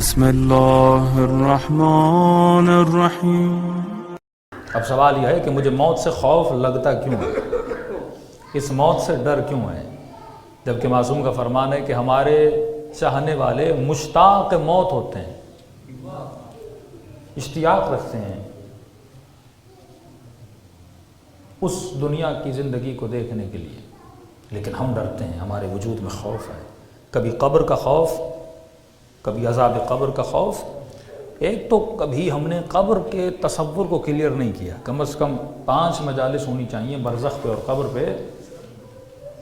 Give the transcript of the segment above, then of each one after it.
بسم اللہ الرحمن الرحیم۔ اب سوال یہ ہے کہ مجھے موت سے خوف لگتا کیوں ہے، اس موت سے ڈر کیوں ہے، جبکہ معصوم کا فرمان ہے کہ ہمارے چاہنے والے مشتاق موت ہوتے ہیں، اشتیاق رکھتے ہیں اس دنیا کی زندگی کو دیکھنے کے لیے، لیکن ہم ڈرتے ہیں، ہمارے وجود میں خوف ہے، کبھی قبر کا خوف، کبھی عذاب قبر کا خوف۔ ایک تو کبھی ہم نے قبر کے تصور کو کلیئر نہیں کیا، کم از کم 5 مجالس ہونی چاہیے برزخ پہ اور قبر پہ،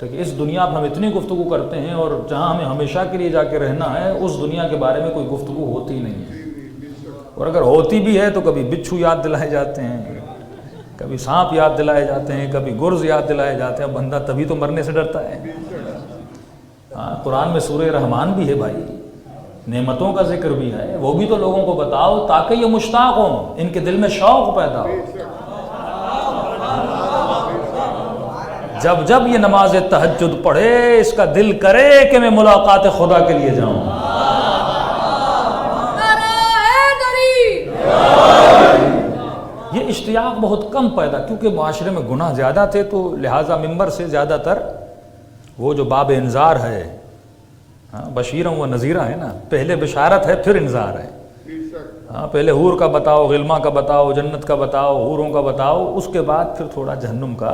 تو کہ اس دنیا پر ہم اتنی گفتگو کرتے ہیں اور جہاں ہمیں ہمیشہ کے لیے جا کے رہنا ہے اس دنیا کے بارے میں کوئی گفتگو ہوتی نہیں ہے، اور اگر ہوتی بھی ہے تو کبھی بچھو یاد دلائے جاتے ہیں، کبھی سانپ یاد دلائے جاتے ہیں، کبھی گرز یاد دلائے جاتے ہیں۔ بندہ تبھی تو مرنے سے ڈرتا ہے۔ ہاں، قرآن میں سورہ رحمان بھی ہے بھائی، نعمتوں کا ذکر بھی ہے، وہ بھی تو لوگوں کو بتاؤ تاکہ یہ مشتاق ہوں، ان کے دل میں شوق پیدا ہو۔ جب جب یہ نماز تہجد پڑھے اس کا دل کرے کہ میں ملاقات خدا کے لیے جاؤں۔ یہ اشتیاق بہت کم پیدا، کیونکہ معاشرے میں گناہ زیادہ تھے تو لہٰذا ممبر سے زیادہ تر وہ جو باب انذار ہے، ہاں بشیروں و نذیرہ ہے نا، پہلے بشارت ہے پھر انذار ہے۔ ہاں پہلے حور کا بتاؤ، غلما کا بتاؤ، جنت کا بتاؤ، حوروں کا بتاؤ، اس کے بعد پھر تھوڑا جہنم کا۔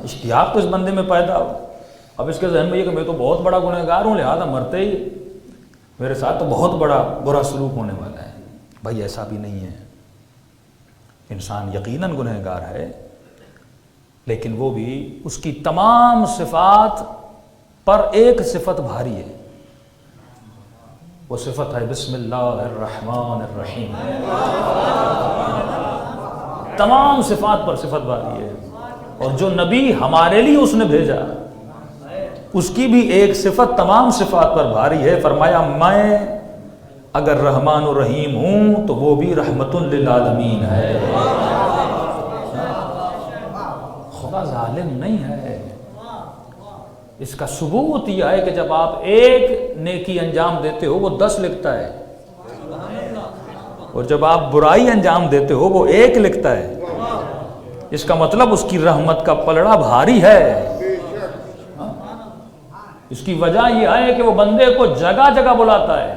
اشتیاق تو اس بندے میں پیدا ہو۔ اب اس کے ذہن میں یہ کہ میں تو بہت بڑا گنہگار ہوں، لہذا مرتے ہی میرے ساتھ تو بہت بڑا برا سلوک ہونے والا ہے۔ بھائی ایسا بھی نہیں ہے، انسان یقیناً گنہگار ہے، لیکن وہ بھی اس کی تمام صفات پر ایک صفت بھاری ہے، وہ صفت ہے بسم اللہ الرحمن الرحیم۔ تمام صفات پر صفت بھاری ہے، اور جو نبی ہمارے لیے اس نے بھیجا اس کی بھی ایک صفت تمام صفات پر بھاری ہے۔ فرمایا میں اگر رحمان الرحیم ہوں تو وہ بھی رحمت للعالمین ہے۔ خدا ظالم نہیں ہے۔ اس کا ثبوت یہ ہے کہ جب آپ ایک نیکی انجام دیتے ہو وہ 10 لکھتا ہے، اور جب آپ برائی انجام دیتے ہو وہ 1 لکھتا ہے۔ اس کا مطلب اس کی رحمت کا پلڑا بھاری ہے۔ اس کی وجہ یہ ہے کہ وہ بندے کو جگہ جگہ بلاتا ہے،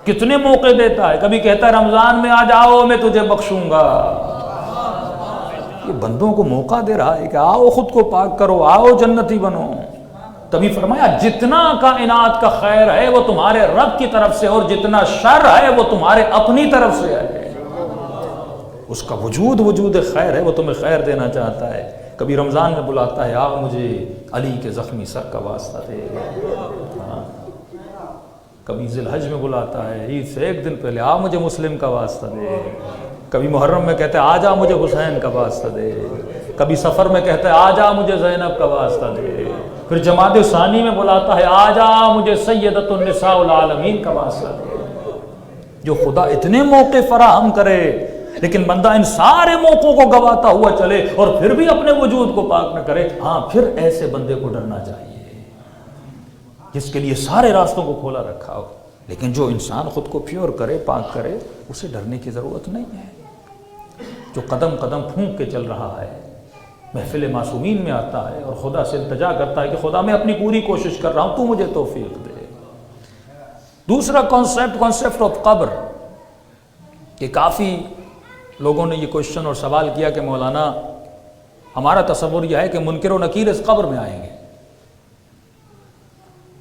کتنے موقع دیتا ہے، کبھی کہتا ہے رمضان میں آ جاؤ میں تجھے بخشوں گا۔ یہ بندوں کو موقع دے رہا ہے کہ آؤ خود کو پاک کرو، آؤ جنتی بنو۔ تبھی فرمایا جتنا کائنات کا خیر ہے وہ تمہارے رب کی طرف سے، اور جتنا شر ہے وہ تمہارے اپنی طرف سے ہے۔ اس کا وجود خیر ہے، وہ تمہیں خیر دینا چاہتا ہے۔ کبھی رمضان میں بلاتا ہے آؤ مجھے علی کے زخمی سر کا واسطہ دے، کبھی ذی الحج میں بلاتا ہے عید سے 1 دن پہلے آؤ مجھے مسلم کا واسطہ دے، کبھی محرم میں کہتے ہیں آ جا مجھے حسین کا واسطہ دے، کبھی سفر میں کہتے ہیں آ جا مجھے زینب کا واسطہ دے، پھر جمادی ثانی میں بلاتا ہے آ جا مجھے سیدۃ النساء العالمین کا واسطہ دے۔ جو خدا اتنے موقع فراہم کرے لیکن بندہ ان سارے موقعوں کو گواتا ہوا چلے اور پھر بھی اپنے وجود کو پاک نہ کرے، ہاں پھر ایسے بندے کو ڈرنا چاہیے جس کے لیے سارے راستوں کو کھولا رکھا ہو۔ لیکن جو انسان خود کو پیور کرے، پاک کرے، اسے ڈرنے کی ضرورت نہیں ہے۔ جو قدم قدم پھونک کے چل رہا ہے، محفل معصومین میں آتا ہے اور خدا سے التجا کرتا ہے کہ خدا میں اپنی پوری کوشش کر رہا ہوں، تو مجھے توفیق دے۔ دوسرا کانسیپٹ آف قبر، کہ کافی لوگوں نے یہ کوشچن اور سوال کیا کہ مولانا ہمارا تصور یہ ہے کہ منکر و نکیر اس قبر میں آئیں گے۔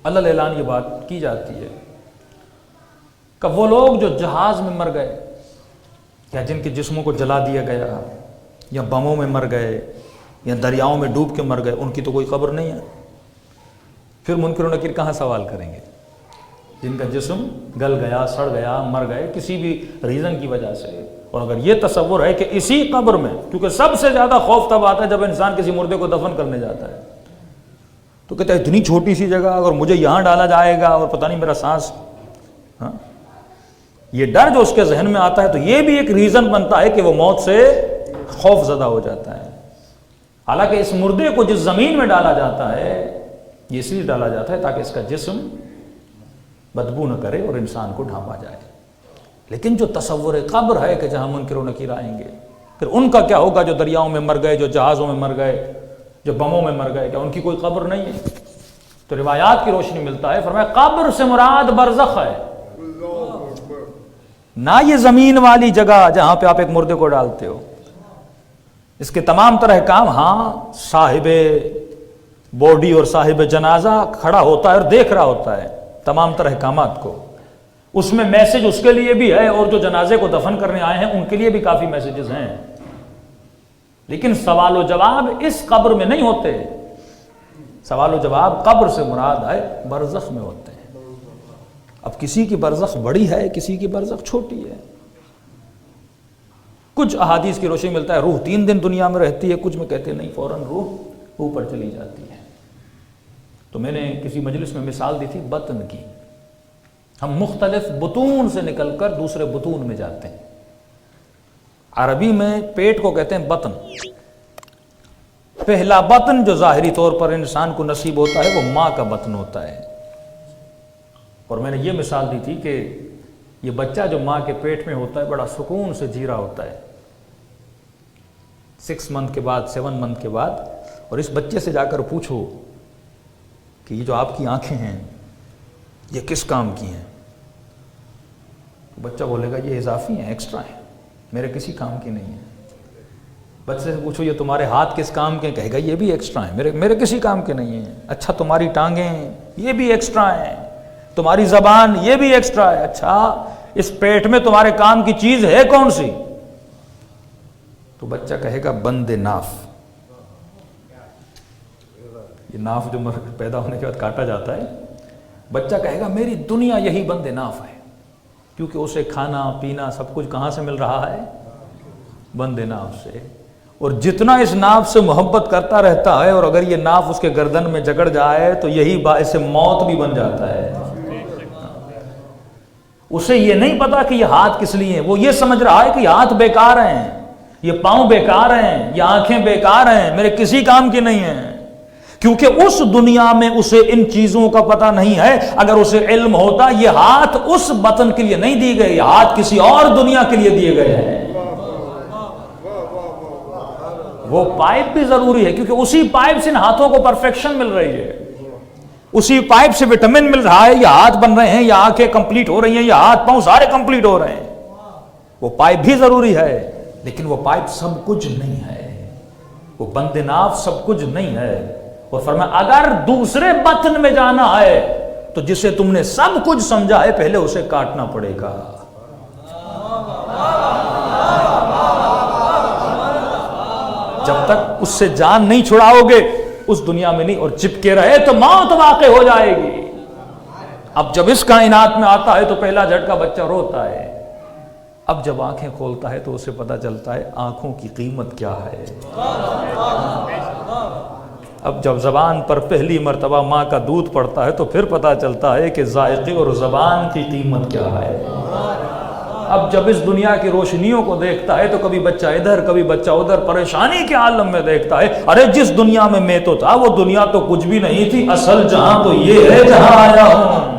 اللہ اعلان یہ بات کی جاتی ہے کہ وہ لوگ جو جہاز میں مر گئے یا جن کے جسموں کو جلا دیا گیا یا بموں میں مر گئے یا دریاؤں میں ڈوب کے مر گئے، ان کی تو کوئی قبر نہیں ہے، پھر منکر و نکیر کہاں سوال کریں گے؟ جن کا جسم گل گیا، سڑ گیا، مر گئے کسی بھی ریزن کی وجہ سے۔ اور اگر یہ تصور ہے کہ اسی قبر میں، کیونکہ سب سے زیادہ خوف تب آتا ہے جب انسان کسی مردے کو دفن کرنے جاتا ہے، تو کہتا ہے اتنی چھوٹی سی جگہ اگر مجھے یہاں ڈالا جائے گا اور پتہ نہیں میرا سانس، ہاں یہ ڈر جو اس کے ذہن میں آتا ہے تو یہ بھی ایک ریزن بنتا ہے کہ وہ موت سے خوف زدہ ہو جاتا ہے۔ حالانکہ اس مردے کو جس زمین میں ڈالا جاتا ہے یہ اس لیے ڈالا جاتا ہے تاکہ اس کا جسم بدبو نہ کرے اور انسان کو ڈھانپا جائے. لیکن جو تصور قبر ہے کہ جہاں منکر و نکیر آئیں گے، پھر ان کا کیا ہوگا جو دریاؤں میں مر گئے، جو جہازوں میں مر گئے، جو بموں میں مر گئے؟ کیا ان کی کوئی قبر نہیں ہے؟ تو روایات کی روشنی ملتا ہے، فرمایا قبر سے مراد برزخ ہے، نہ یہ زمین والی جگہ جہاں پہ آپ ایک مردے کو ڈالتے ہو. اس کے تمام طرح کام، ہاں صاحب باڈی اور صاحب جنازہ کھڑا ہوتا ہے اور دیکھ رہا ہوتا ہے تمام طرح احکامات کو، اس میں میسج اس کے لیے بھی ہے، اور جو جنازے کو دفن کرنے آئے ہیں ان کے لیے بھی کافی میسیجز ہیں. لیکن سوال و جواب اس قبر میں نہیں ہوتے، سوال و جواب قبر سے مراد ہے برزخ میں ہوتے ہیں. اب کسی کی برزخ بڑی ہے، کسی کی برزخ چھوٹی ہے. کچھ احادیث کی روشنی ملتا ہے روح 3 دن دنیا میں رہتی ہے، کچھ میں کہتے ہیں نہیں فوراً روح اوپر چلی جاتی ہے. تو میں نے کسی مجلس میں مثال دی تھی بطن کی. ہم مختلف بطون سے نکل کر دوسرے بطون میں جاتے ہیں. عربی میں پیٹ کو کہتے ہیں بطن. پہلا بطن جو ظاہری طور پر انسان کو نصیب ہوتا ہے وہ ماں کا بطن ہوتا ہے. اور میں نے یہ مثال دی تھی کہ یہ بچہ جو ماں کے پیٹ میں ہوتا ہے بڑا سکون سے جی رہا ہوتا ہے 6 منتھ کے بعد، 7 منتھ کے بعد. اور اس بچے سے جا کر پوچھو کہ یہ جو آپ کی آنکھیں ہیں یہ کس کام کی ہیں؟ بچہ بولے گا یہ اضافی ہیں، ایکسٹرا ہیں، میرے کسی کام کی نہیں ہیں. بچے سے پوچھو یہ تمہارے ہاتھ کس کام کے؟ کہے گا یہ بھی ایکسٹرا ہیں، میرے کسی کام کے نہیں ہیں. اچھا تمہاری ٹانگیں یہ بھی ایکسٹرا ہیں، تمہاری زبان یہ بھی ایکسٹرا ہے. اچھا اس پیٹ میں تمہارے کام کی چیز ہے کون سی؟ تو بچہ کہے گا بند ناف. یہ ناف جو پیدا ہونے کے بعد کاٹا جاتا ہے، بچہ کہے گا میری دنیا یہی بند ناف ہے، کیونکہ اسے کھانا پینا سب کچھ کہاں سے مل رہا ہے؟ بند ناف سے. اور جتنا اس ناف سے محبت کرتا رہتا ہے، اور اگر یہ ناف اس کے گردن میں جکڑ جائے تو یہی باعث موت بھی بن جاتا ہے. اسے یہ نہیں پتا کہ یہ ہاتھ کس لیے ہیں، وہ یہ سمجھ رہا ہے کہ یہ ہاتھ بیکار ہیں، یہ پاؤں بیکار ہیں، یہ آنکھیں بیکار ہیں، میرے کسی کام کی نہیں ہیں. کیونکہ اس دنیا میں اسے ان چیزوں کا پتہ نہیں ہے. اگر اسے علم ہوتا یہ ہاتھ اس بطن کے لیے نہیں دی گئے، یہ ہاتھ کسی اور دنیا کے لیے دیے گئے ہیں. وہ پائپ بھی ضروری ہے، کیونکہ اسی پائپ سے ان ہاتھوں کو پرفیکشن مل رہی ہے، اسی پائپ سے وٹامن مل رہا ہے. یہ ہاتھ بن رہے ہیں، یہ آنکھیں کمپلیٹ ہو رہی ہیں، یہ ہاتھ پاؤں سارے کمپلیٹ ہو رہے ہیں. وہ پائپ بھی ضروری ہے، لیکن وہ پائپ سب کچھ نہیں ہے، وہ بند ناف سب کچھ نہیں ہے. اور فرمایا اگر دوسرے بطن میں جانا ہے تو جسے تم نے سب کچھ سمجھا ہے پہلے اسے کاٹنا پڑے گا. جب تک اس سے جان نہیں چھڑاؤ گے اس دنیا میں نہیں، اور چپکے رہے تو موت واقع ہو جائے گی. اب جب اس کائنات میں آتا ہے تو پہلا جھٹکا بچہ روتا ہے. اب جب آنکھیں کھولتا ہے تو اسے پتا چلتا ہے آنکھوں کی قیمت کیا ہے. اب جب زبان پر پہلی مرتبہ ماں کا دودھ پڑتا ہے تو پھر پتا چلتا ہے کہ ذائقے اور زبان کی قیمت کیا ہے. اب جب اس دنیا کی روشنیوں کو دیکھتا ہے تو کبھی بچہ ادھر کبھی بچہ ادھر پریشانی کے عالم میں دیکھتا ہے. ارے جس دنیا میں میں تو تھا وہ دنیا تو کچھ بھی نہیں تھی، اصل جہاں تو یہ ہے جہاں آیا ہوں.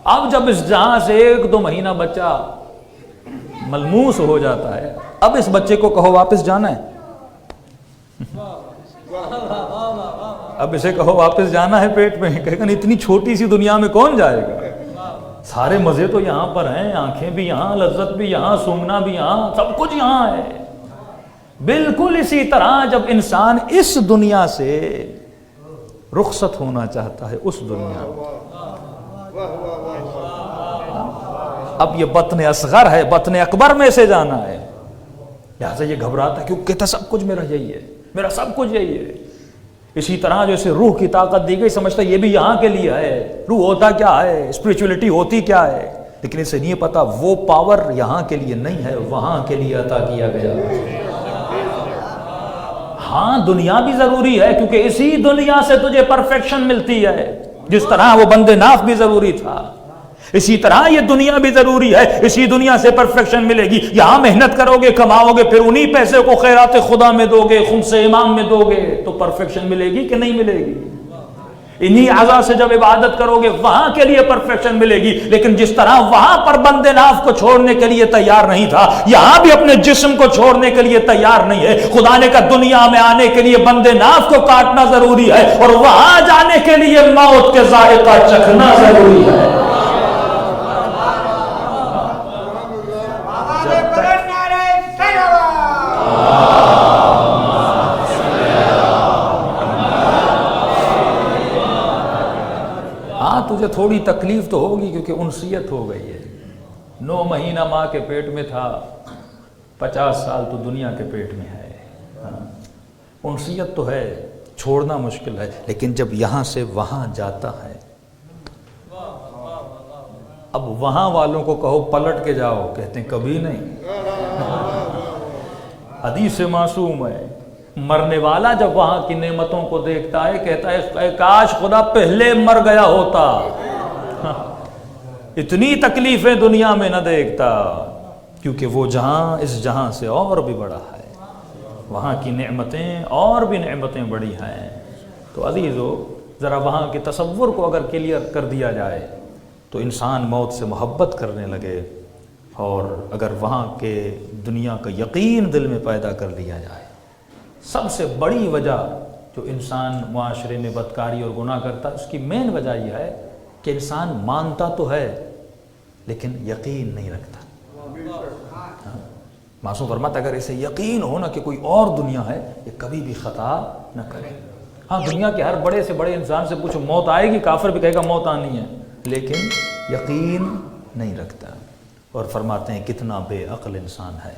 اب جب اس جہاں سے 1-2 مہینہ بچہ ملموس ہو جاتا ہے، اب اس بچے کو کہو واپس جانا ہے، اب اسے کہو واپس جانا ہے پیٹ میں، کہے گا اتنی چھوٹی سی دنیا میں کون جائے گا؟ سارے مزے تو یہاں پر ہیں، آنکھیں بھی یہاں، لذت بھی یہاں، سونگنا بھی یہاں، سب کچھ یہاں ہے. بالکل اسی طرح جب انسان اس دنیا سے رخصت ہونا چاہتا ہے اس دنیا میں، اب یہ بطن اصغر ہے، بطن اکبر میں سے جانا ہے، لہٰذا یہ گھبراتا ہے کیونکہ کہتا سب کچھ میرا یہی ہے، میرا سب کچھ یہی ہے. اسی طرح جو اسے روح کی طاقت دی گئی سمجھتا یہ بھی یہاں کے لیے ہے. روح ہوتا کیا ہے، اسپریچولیٹی ہوتی کیا ہے، لیکن اسے نہیں پتا وہ پاور یہاں کے لیے نہیں ہے، وہاں کے لیے عطا کیا گیا. ہاں دنیا بھی ضروری ہے کیونکہ اسی دنیا سے تجھے پرفیکشن ملتی ہے. جس طرح وہ بند ناف بھی ضروری تھا، اسی طرح یہ دنیا بھی ضروری ہے، اسی دنیا سے پرفیکشن ملے گی. یہاں محنت کرو گے، کماؤ گے، پھر انہی پیسے کو خیرات خدا میں دو گے، خمس امام میں دو گے تو پرفیکشن ملے گی کہ نہیں ملے گی؟ انہی اعضاء سے جب عبادت کرو گے وہاں کے لیے پرفیکشن ملے گی. لیکن جس طرح وہاں پر بند ناف کو چھوڑنے کے لیے تیار نہیں تھا, یہاں بھی اپنے جسم کو چھوڑنے کے لیے تیار نہیں ہے. خدا نے کہا دنیا میں آنے کے لیے بند ناف کو کاٹنا ضروری ہے, اور وہاں جانے کے لیے موت کے ذائقہ چکھنا ضروری ہے. تجھے تھوڑی تکلیف تو ہوگی کیونکہ انسیت ہو گئی ہے. 9 مہینہ ماں کے پیٹ میں تھا, 50 سال تو دنیا کے پیٹ میں ہے. انسیت تو ہے, چھوڑنا مشکل ہے, لیکن جب یہاں سے وہاں جاتا ہے, اب وہاں والوں کو کہو پلٹ کے جاؤ, کہتے ہیں کبھی نہیں. حدیث معصوم ہے, مرنے والا جب وہاں کی نعمتوں کو دیکھتا ہے کہتا ہے کاش خدا پہلے مر گیا ہوتا, اتنی تکلیفیں دنیا میں نہ دیکھتا, کیونکہ وہ جہاں اس جہاں سے اور بھی بڑا ہے, وہاں کی نعمتیں اور بھی نعمتیں بڑی ہیں. تو عزیزو ذرا وہاں کے تصور کو اگر کلیئر کر دیا جائے تو انسان موت سے محبت کرنے لگے, اور اگر وہاں کے دنیا کا یقین دل میں پیدا کر لیا جائے. سب سے بڑی وجہ جو انسان معاشرے میں بدکاری اور گناہ کرتا ہے, اس کی مین وجہ یہ ہے کہ انسان مانتا تو ہے لیکن یقین نہیں رکھتا. معصوم فرماتا اگر اسے یقین ہو نا کہ کوئی اور دنیا ہے, یہ کبھی بھی خطا نہ کرے. ہاں دنیا کے ہر بڑے سے بڑے انسان سے پوچھو موت آئے گی, کافر بھی کہے گا موت آنی ہے, لیکن یقین نہیں رکھتا. اور فرماتے ہیں کتنا بے عقل انسان ہے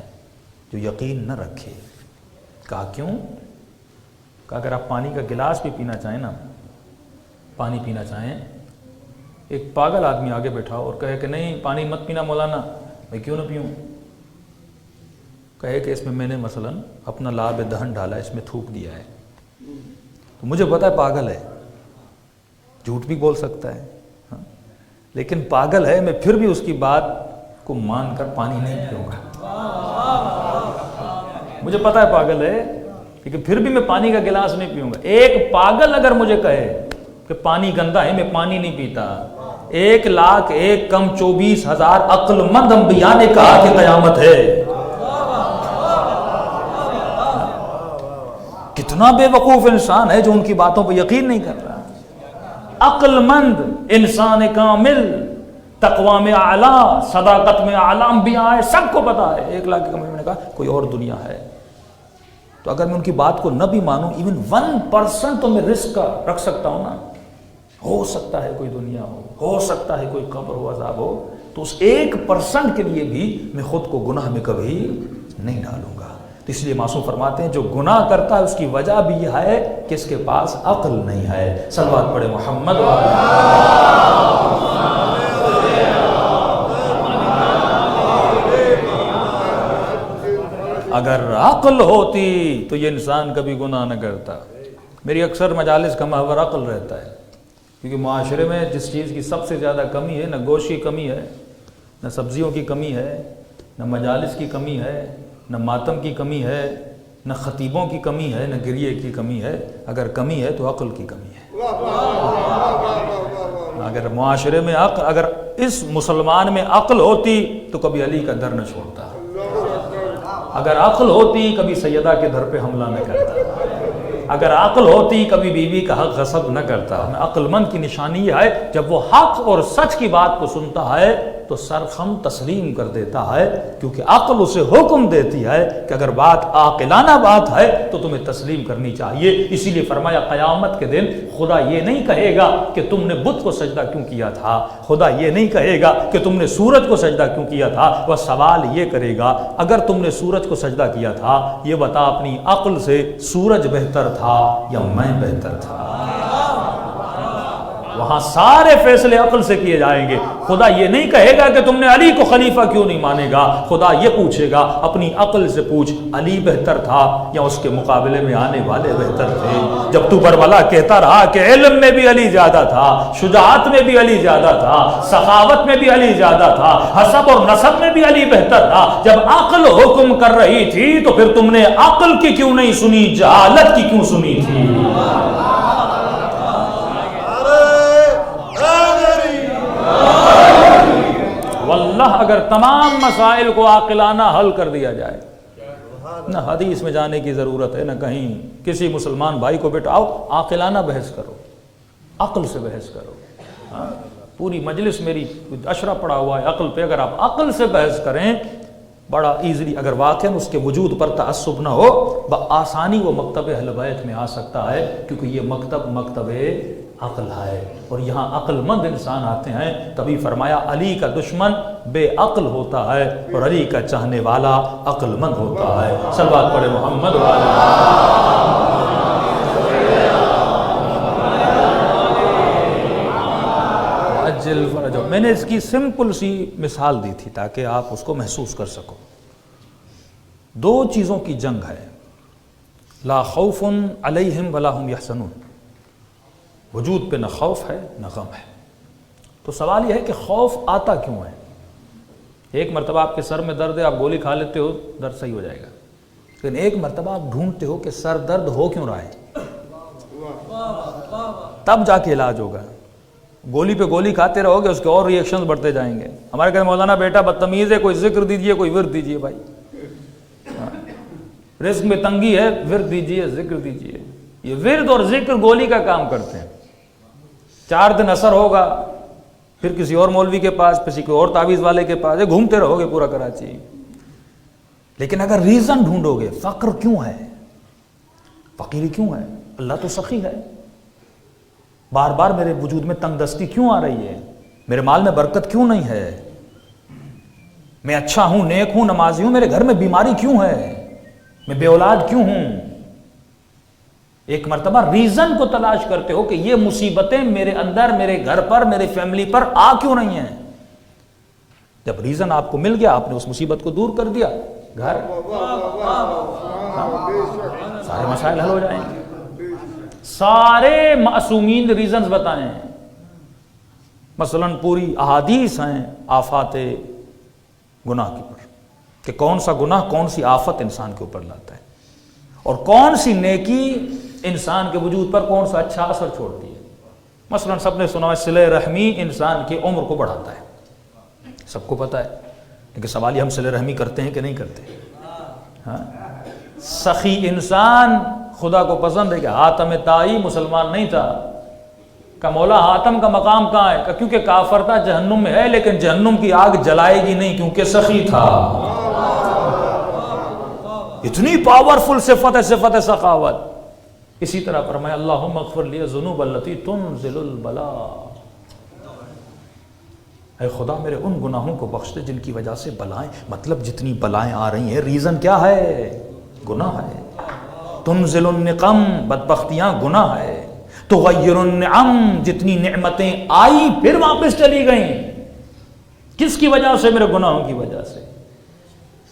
جو یقین نہ رکھے. کہا کیوں؟ کہا اگر آپ پانی کا گلاس بھی پینا چاہیں نا, پانی پینا چاہیں, ایک پاگل آدمی آگے بیٹھا اور کہے کہ نہیں پانی مت پینا مولانا, میں کیوں نہ پیوں؟ کہے کہ اس میں نے مثلاً اپنا لعاب دہن ڈالا, اس میں تھوک دیا ہے, تو مجھے پتا ہے پاگل ہے, جھوٹ بھی بول سکتا ہے, لیکن پاگل ہے, میں پھر بھی اس کی بات کو مان کر پانی نہیں پیوں گا. مجھے پتا ہے پاگل ہے, لیکن پھر بھی میں پانی کا گلاس نہیں پیوں گا. ایک پاگل اگر مجھے کہے کہ پانی گندا ہے, میں پانی نہیں پیتا, 1,01,00,000 کم 24,000 عقل مند انبیاء نے کہا کہ قیامت ہے. کتنا بے وقوف انسان ہے جو ان کی باتوں پہ یقین نہیں کر رہا. عقل مند انسان کامل, تقوی میں اعلیٰ, صداقت میں اعلیٰ انبیاء ہے, سب کو پتا ہے. 1,00,000 کے کمرے میں نے کہا کوئی اور دنیا ہے, تو اگر میں ان کی بات کو نہ بھی مانوں, ایون 1% تو میں رسک کا رکھ سکتا ہوں نا. ہو سکتا ہے کوئی دنیا ہو سکتا ہے کوئی قبر ہو, عذاب ہو, تو اس 1% کے لیے بھی میں خود کو گناہ میں کبھی نہیں ڈالوں گا. تو اس لیے معصوم فرماتے ہیں جو گناہ کرتا ہے اس کی وجہ بھی یہ ہے کہ اس کے پاس عقل نہیں ہے. صلوات پڑھے محمد اگر عقل ہوتی تو یہ انسان کبھی گناہ نہ کرتا. میری اکثر مجالس کا محور عقل رہتا ہے, کیونکہ معاشرے میں جس چیز کی سب سے زیادہ کمی ہے, نہ گوشت کی کمی ہے, نہ سبزیوں کی کمی ہے, نہ مجالس کی کمی ہے, نہ ماتم کی کمی ہے, نہ خطیبوں کی کمی ہے, نہ گریے کی کمی ہے. اگر کمی ہے تو عقل کی کمی ہے. اگر معاشرے میں اگر اس مسلمان میں عقل ہوتی تو کبھی علی کا در نہ چھوڑتا, اگر عقل ہوتی کبھی سیدہ کے در پہ حملہ نہ کرتا, اگر عقل ہوتی کبھی بیوی کا حق غصب نہ کرتا. عقل مند کی نشانی یہ ہے جب وہ حق اور سچ کی بات کو سنتا ہے تو سرخم تسلیم کر دیتا ہے, کیونکہ عقل اسے حکم دیتی ہے کہ اگر بات عاقلانہ بات ہے تو تمہیں تسلیم کرنی چاہیے. اسی لیے فرمایا قیامت کے دن خدا یہ نہیں کہے گا کہ تم نے بت کو سجدہ کیوں کیا تھا, خدا یہ نہیں کہے گا کہ تم نے سورج کو سجدہ کیوں کیا تھا. وہ سوال یہ کرے گا اگر تم نے سورج کو سجدہ کیا تھا یہ بتا اپنی عقل سے سورج بہتر تھا یا میں بہتر تھا. وہاں سارے فیصلے عقل سے کیے جائیں گے. خدا یہ نہیں کہے گا کہ تم نے علی کو خلیفہ کیوں نہیں مانے گا, خدا یہ پوچھے گا اپنی عقل سے پوچھ علی بہتر تھا یا اس کے مقابلے میں آنے والے بہتر تھے. جب تو کربلا کہتا رہا کہ علم میں بھی علی زیادہ تھا, شجاعت میں بھی علی زیادہ تھا, سخاوت میں بھی علی زیادہ تھا, حسب اور نسب میں بھی علی بہتر تھا, جب عقل حکم کر رہی تھی تو پھر تم نے عقل کی کیوں نہیں سنی, جہالت کی کیوں سنی تھی؟ اگر تمام مسائل کو عاقلانہ حل کر دیا جائے، نہ حدیث میں جانے کی ضرورت ہے، نہ کہیں کسی مسلمان بھائی کو بٹھاؤ، عاقلانہ بحث کرو، عقل سے بحث کرو. پوری مجلس میری اشرا پڑا ہوا ہے عقل پہ، اگر آپ عقل سے بحث کریں بڑا ایزلی، اگر واقعاً اس کے وجود پر تعصب نہ ہو، بآسانی وہ مکتب اہل بیت میں آ سکتا ہے، کیونکہ یہ مکتب عقل ہے، اور یہاں عقل مند انسان آتے ہیں. تبھی فرمایا علی کا دشمن بے عقل ہوتا ہے اور علی کا چاہنے والا عقل مند ہوتا ہے. صلوات پڑھے محمد اجل فرج. میں نے اس کی سمپل سی مثال دی تھی تاکہ آپ اس کو محسوس کر سکو. دو چیزوں کی جنگ ہے، لا خوف علیہم ولا هم یحزنون. وجود پہ نہ خوف ہے نہ غم ہے. تو سوال یہ ہے کہ خوف آتا کیوں ہے؟ ایک مرتبہ آپ کے سر میں درد ہے، آپ گولی کھا لیتے ہو، درد صحیح ہو جائے گا. لیکن ایک مرتبہ آپ ڈھونڈتے ہو کہ سر درد ہو کیوں رہا ہے، تب جا کے علاج ہوگا. گولی پہ گولی کھاتے رہو گے، اس کے اور ریئیکشنز بڑھتے جائیں گے. ہمارے کہتے مولانا بیٹا بدتمیز ہے، کوئی ذکر دیجئے، کوئی ورد دیجئے. بھائی رزق میں تنگی ہے، ورد دیجئے، ذکر دیجئے. یہ ورد اور ذکر گولی کا کام کرتے ہیں. 4 دن اثر ہوگا، پھر کسی اور مولوی کے پاس، کسی کوئی اور تعویذ والے کے پاس گھومتے رہو گے پورا کراچی. لیکن اگر ریزن ڈھونڈو گے، فقر کیوں ہے، فقیری کیوں ہے، اللہ تو سخی ہے، بار بار میرے وجود میں تنگ دستی کیوں آ رہی ہے، میرے مال میں برکت کیوں نہیں ہے، میں اچھا ہوں، نیک ہوں، نمازی ہوں، میرے گھر میں بیماری کیوں ہے، میں بے اولاد کیوں ہوں. ایک مرتبہ ریزن کو تلاش کرتے ہو کہ یہ مصیبتیں میرے اندر، میرے گھر پر، میرے فیملی پر آ کیوں نہیں ہیں. جب ریزن آپ کو مل گیا، آپ نے اس مصیبت کو دور کر دیا، گھر سارے مسائل حل ہو جائیں گے. سارے معصومین ریزنز بتائیں. مثلا پوری احادیث ہیں آفات گناہ کے اوپر، کہ کون سا گناہ کون سی آفت انسان کے اوپر لاتا ہے، اور کون سی نیکی انسان کے وجود پر کون سا اچھا اثر چھوڑتی ہے. مثلا سب نے سنا ہے صلہ رحمی انسان کی عمر کو بڑھاتا ہے، سب کو پتہ ہے. لیکن سوال یہ ہم صلہ رحمی کرتے ہیں کہ نہیں کرتے. ہاں، سخی انسان خدا کو پسند ہے. کہ حاتم تائی مسلمان نہیں تھا، کہ مولا حاتم کا مقام کہاں ہے، کہ کیونکہ کافر تھا، جہنم میں ہے، لیکن جہنم کی آگ جلائے گی نہیں کیونکہ سخی تھا. اتنی پاورفل صفت ہے، صفت سخاوت. اسی طرح فرمایا اللہم اغفر لی الذنوب التی تنزل البلاء. اے خدا میرے ان گناہوں کو بخش دے جن کی وجہ سے بلائیں، مطلب جتنی بلائیں آ رہی ہیں ریزن کیا ہے، گناہ ہے. تنزل النقم، بدبختیاں گناہ ہے. تغیر النعم، جتنی نعمتیں آئی پھر واپس چلی گئیں، کس کی وجہ سے، میرے گناہوں کی وجہ سے.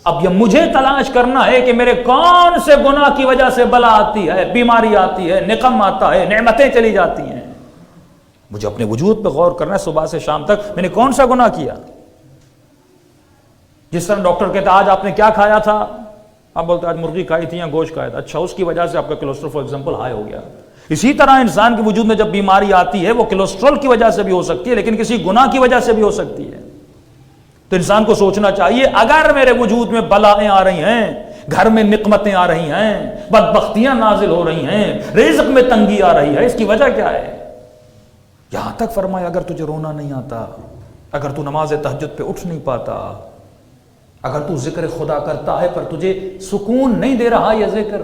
اب یہ مجھے تلاش کرنا ہے کہ میرے کون سے گناہ کی وجہ سے بلا آتی ہے، بیماری آتی ہے، نقم آتا ہے، نعمتیں چلی جاتی ہیں. مجھے اپنے وجود پہ غور کرنا ہے، صبح سے شام تک میں نے کون سا گناہ کیا. جس طرح ڈاکٹر کہتا آج آپ نے کیا کھایا تھا، آپ بولتے آج مرغی کھائی تھی یا گوشت کھایا تھا، اچھا اس کی وجہ سے آپ کا کولیسٹرول فار ایگزامپل ہائی ہو گیا. اسی طرح انسان کے وجود میں جب بیماری آتی ہے وہ کولیسٹرول کی وجہ سے بھی ہو سکتی ہے، لیکن کسی گناہ کی وجہ سے بھی ہو سکتی ہے. تو انسان کو سوچنا چاہیے اگر میرے وجود میں بلائیں آ رہی ہیں، گھر میں نقمتیں آ رہی ہیں، بدبختیاں نازل ہو رہی ہیں، رزق میں تنگی آ رہی ہے، اس کی وجہ کیا ہے. یہاں تک فرمایا اگر تجھے رونا نہیں آتا، اگر تو نماز تہجد پہ اٹھ نہیں پاتا، اگر تو ذکر خدا کرتا ہے پر تجھے سکون نہیں دے رہا یہ ذکر،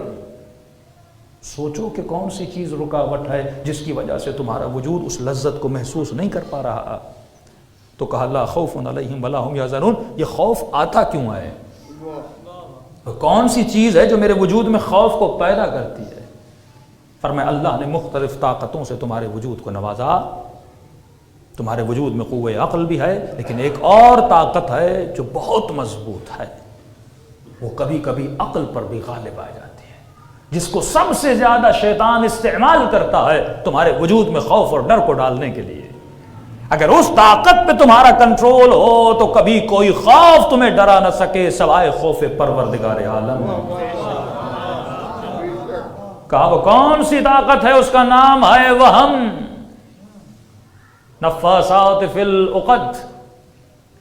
سوچو کہ کون سی چیز رکاوٹ ہے جس کی وجہ سے تمہارا وجود اس لذت کو محسوس نہیں کر پا رہا. تو کہا لا خوف علیہم ولا هم یحزنون. یہ خوف آتا کیوں ہے، کون سی چیز ہے جو میرے وجود میں خوف کو پیدا کرتی ہے. فرمایا اللہ نے مختلف طاقتوں سے تمہارے وجود کو نوازا. تمہارے وجود میں قوت عقل بھی ہے، لیکن ایک اور طاقت ہے جو بہت مضبوط ہے، وہ کبھی کبھی عقل پر بھی غالب آ جاتی ہے، جس کو سب سے زیادہ شیطان استعمال کرتا ہے تمہارے وجود میں خوف اور ڈر کو ڈالنے کے لیے. اگر اس طاقت پہ تمہارا کنٹرول ہو تو کبھی کوئی خوف تمہیں ڈرا نہ سکے سوائے خوف پروردگار عالم. کہا وہ کون سی طاقت ہے، اس کا نام ہے وہم. نفاثات فی العقد،